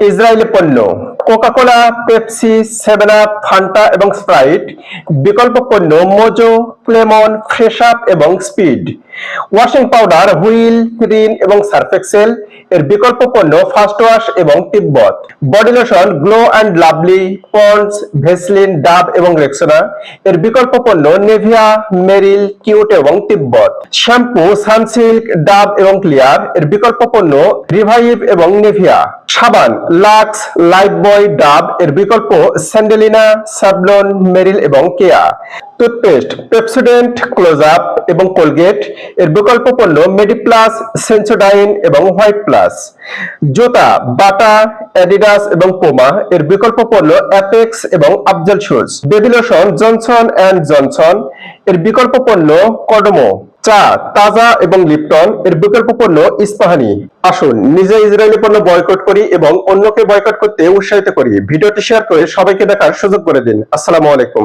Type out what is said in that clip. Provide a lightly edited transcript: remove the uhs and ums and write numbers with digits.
Israeli পণ্য Coca-Cola, Pepsi, 7 up, Fanta এবং Sprite. বিকল্প পণ্য মোজো, ক্লেমন, ফ্রেশ আপ এবং speed. Washing powder Wheel, Rin এবং সার্ফ এক্সেল। এর বিকল্প পণ্য ফার্স্ট ওয়াশ এবং Tibet. Body lotion Glow and Lovely, Pond's, Vaseline, Dove এবং রেক্সোনা। এর বিকল্প পণ্য নেভিয়া, মেরিল, কিউট এবং তিব্বত। শ্যাম্পু সানসিল্ক, ডাভ এবং ক্লিয়ার। এর বিকল্প পণ্য রিভাইভ এবং নেভিয়া। সাবান লাক্স, লাইফবয়, ডাভ। এর বিকল্প স্যান্ডেলিনা, স্যাভলন, মেরিল এবং কেয়া। টুথপেস্ট পেপসোডেন্ট, ক্লোজ আপ এবং কোলগেট। এর বিকল্প পণ্য মেডিপ্লাস, সেন্সোডাইন এবং হোয়াইট প্লাস। জুতা বাটা, অ্যাডিডাস এবং পুমা। এর বিকল্প পণ্য অ্যাপেক্স এবং Afzal shoes. Baby lotion Johnson and Johnson. এর বিকল্প পণ্য কডমো। চা তাজা এবং লিপটন। এর বিকল্প পণ্য ইস্পাহানি। আসুন নিজে ইসরায়েলি পণ্য বয়কট করি এবং অন্যকে বয়কট করতে উৎসাহিত করি। ভিডিওটি শেয়ার করে সবাইকে দেখার সুযোগ করে দিন। আসসালামু আলাইকুম।